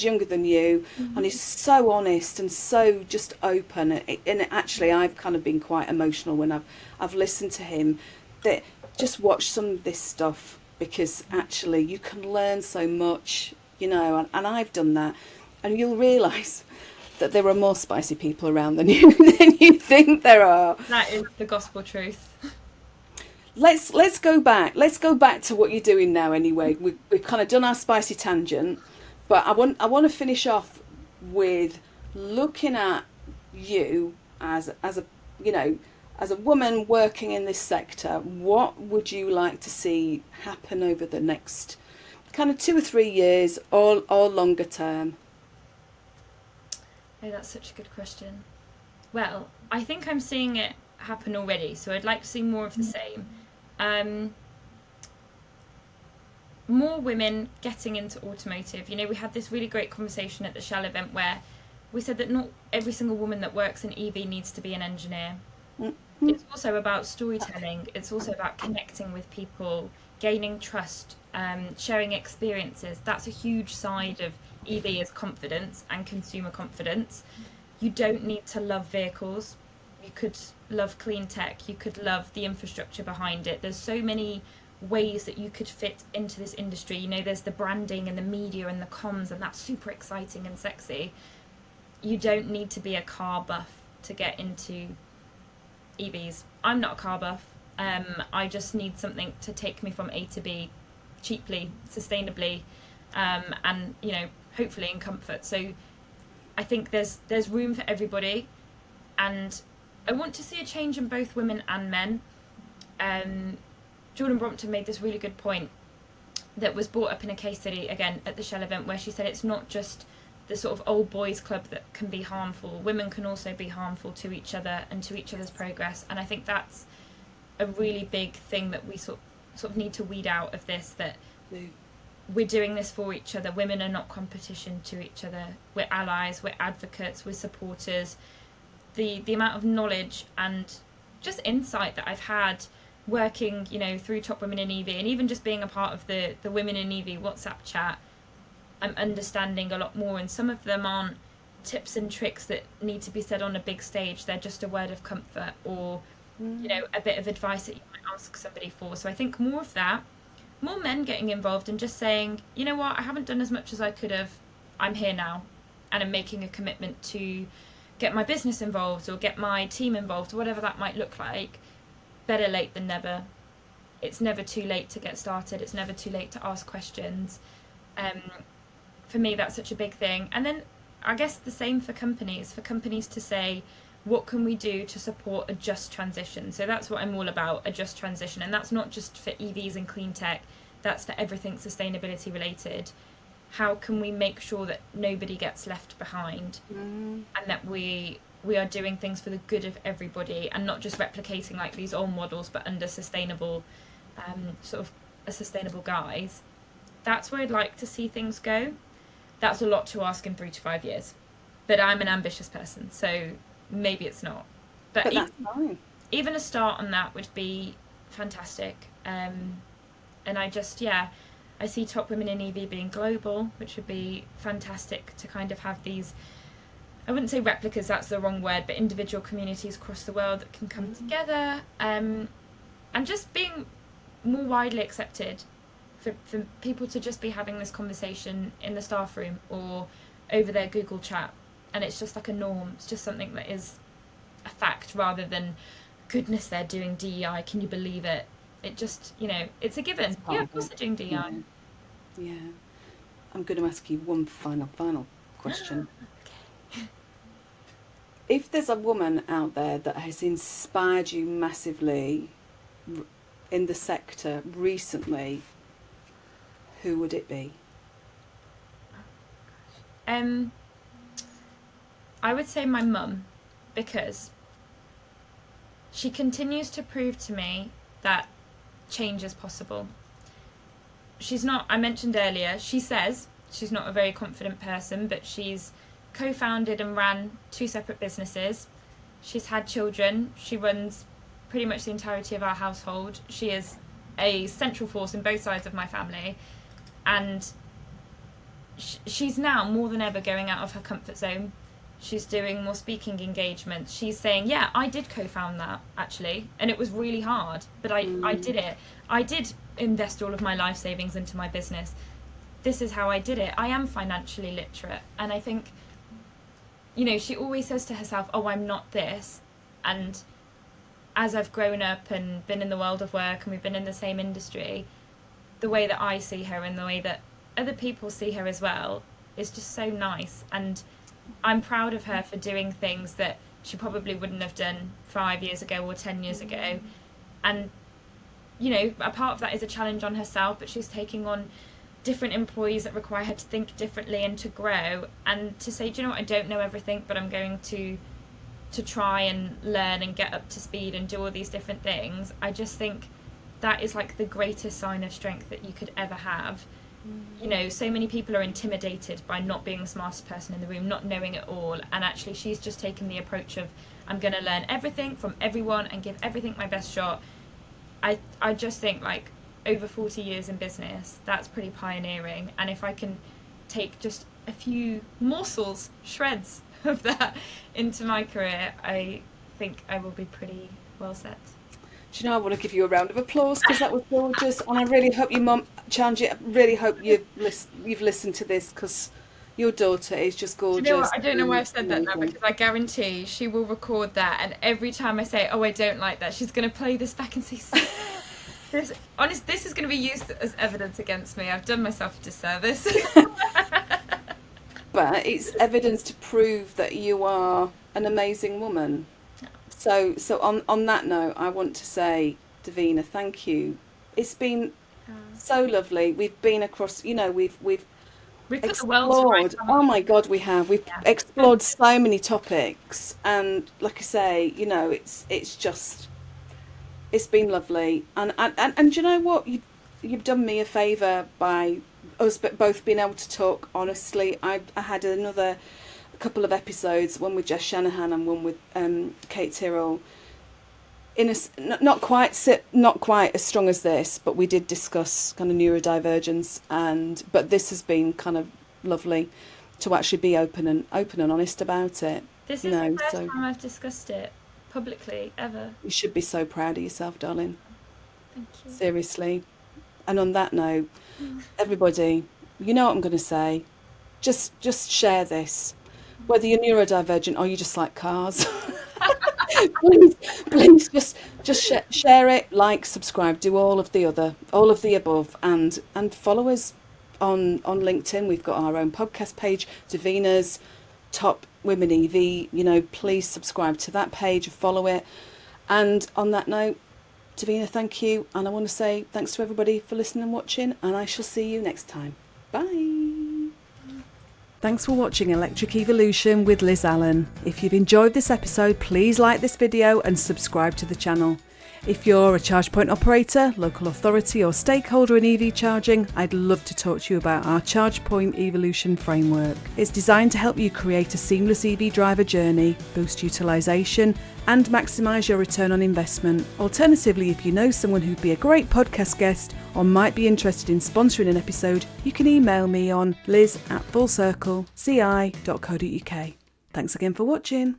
younger than you, and he's so honest and so just open. And actually, I've kind of been quite emotional when I've listened to him. That just watch some of this stuff, because actually you can learn so much, and I've done that, and you'll realise that there are more spicy people around than you think there are. That is the gospel truth. Let's go back. Let's go back to what you're doing now. Anyway, we've kind of done our spicy tangent, but I want to finish off with looking at you as a woman working in this sector. What would you like to see happen over the next kind of 2 or 3 years, or longer term? Oh, that's such a good question. Well, I think I'm seeing it happen already, so I'd like to see more of the same. More women getting into automotive. We had this really great conversation at the Shell event where we said that not every single woman that works in EV needs to be an engineer. It's also about storytelling. It's also about connecting with people, gaining trust, sharing experiences. That's a huge side of EV, is confidence and consumer confidence. You don't need to love vehicles. You could love clean tech. You could love the infrastructure behind it. There's so many ways that you could fit into this industry. There's the branding and the media and the comms, and that's super exciting and sexy. You don't need to be a car buff to get into EVs. I'm not a car buff. I just need something to take me from A to B cheaply, sustainably, and hopefully in comfort. So I think there's room for everybody, and I want to see a change in both women and men. Jordan Brompton made this really good point that was brought up in a case study again at the Shell event, where she said it's not just the sort of old boys club that can be harmful. Women can also be harmful to each other and to each other's progress, and I think that's a really big thing that we sort of need to weed out of this, that we're doing this for each other. Women are not competition to each other. We're allies, we're advocates, we're supporters. The amount of knowledge and just insight that I've had working, through Top Women in EV, and even just being a part of the Women in EV WhatsApp chat, I'm understanding a lot more, and some of them aren't tips and tricks that need to be said on a big stage. They're just a word of comfort, or a bit of advice that you might ask somebody for. So I think more of that, more men getting involved and just saying, you know what, I haven't done as much as I could have. I'm here now, and I'm making a commitment to get my business involved or get my team involved, or whatever that might look like. Better late than never. It's never too late to get started. It's never too late to ask questions. For me, that's such a big thing. And then I guess the same for companies to say, what can we do to support a just transition? So that's what I'm all about, a just transition. And that's not just for EVs and clean tech, that's for everything sustainability related. How can we make sure that nobody gets left behind, and that we are doing things for the good of everybody, and not just replicating like these old models, but under sustainable, sort of a sustainable guise. That's where I'd like to see things go. That's a lot to ask in 3 to 5 years, but I'm an ambitious person, so maybe it's not. But that's fine. even a start on that would be fantastic. And I just, I see Top Women in EV being global, which would be fantastic to kind of have these, I wouldn't say replicas, that's the wrong word, but individual communities across the world that can come together, and just being more widely accepted, for people to just be having this conversation in the staff room or over their Google chat, and it's just like a norm. It's just something that is a fact, rather than, goodness, they're doing DEI, can you believe it? It just, it's a given. Yeah, of course they're doing DEI. Yeah. I'm going to ask you one final question. Okay. If there's a woman out there that has inspired you massively in the sector recently, who would it be? I would say my mum, because she continues to prove to me that change is possible. She's not, I mentioned earlier, she says she's not a very confident person, but she's co-founded and ran 2 separate businesses. She's had children. She runs pretty much the entirety of our household. She is a central force in both sides of my family. And she's now more than ever going out of her comfort zone. She's doing more speaking engagements. She's saying, yeah, I did co-found that, actually, and it was really hard, but I did it. I did invest all of my life savings into my business. This is how I did it. I am financially literate. And I think, she always says to herself, oh, I'm not this. And as I've grown up and been in the world of work, and we've been in the same industry, the way that I see her and the way that other people see her as well is just so nice. And I'm proud of her for doing things that she probably wouldn't have done 5 years ago or 10 years ago. And, a part of that is a challenge on herself, but she's taking on different employees that require her to think differently and to grow, and to say, do you know what, I don't know everything, but I'm going to try and learn and get up to speed and do all these different things. I just think that is like the greatest sign of strength that you could ever have. So many people are intimidated by not being the smartest person in the room, not knowing it all, and actually she's just taken the approach of, I'm going to learn everything from everyone and give everything my best shot. I just think, like, over 40 years in business, that's pretty pioneering, and if I can take just a few morsels, shreds of that into my career, I think I will be pretty well set. Do you know, I want to give you a round of applause, because that was gorgeous, and I really hope your mum, Chanji, I really hope you've listened to this, because your daughter is just gorgeous. Do you know what? I don't know why I've said that now, because I guarantee she will record that, and every time I say, oh, I don't like that, she's going to play this back and say, this is going to be used as evidence against me. I've done myself a disservice. But it's evidence to prove that you are an amazing woman. So on that note, I want to say, Daveena, thank you. It's been so lovely. We've been across, we've put the world to rights. Oh my God, we have. We've explored so many topics, and like I say, it's been lovely. And you know what? You've done me a favour by us both being able to talk honestly. I had a couple of episodes, one with Jess Shanahan and one with Kate Tyrrell, not quite as strong as this, but we did discuss kind of neurodivergence, but this has been kind of lovely to actually be open and honest about it. This is the first time I've discussed it publicly ever. You should be so proud of yourself, darling. Thank you. Seriously. And on that note, everybody, you know what I'm going to say. Just share this. Whether you're neurodivergent or you just like cars, please just share it, like, subscribe, do all of the above, and follow us on LinkedIn. We've got our own podcast page, Daveena's Top Women EV. Please subscribe to that page, follow it. And on that note, Daveena, thank you, and I want to say thanks to everybody for listening and watching, and I shall see you next time. Bye. Thanks for watching Electric Evolution with Liz Allan. If you've enjoyed this episode, please like this video and subscribe to the channel. If you're a charge point operator, local authority or stakeholder in EV charging, I'd love to talk to you about our Charge Point Evolution framework. It's designed to help you create a seamless EV driver journey, boost utilisation and maximise your return on investment. Alternatively, if you know someone who'd be a great podcast guest or might be interested in sponsoring an episode, you can email me on liz@fullcircleci.co.uk. Thanks again for watching.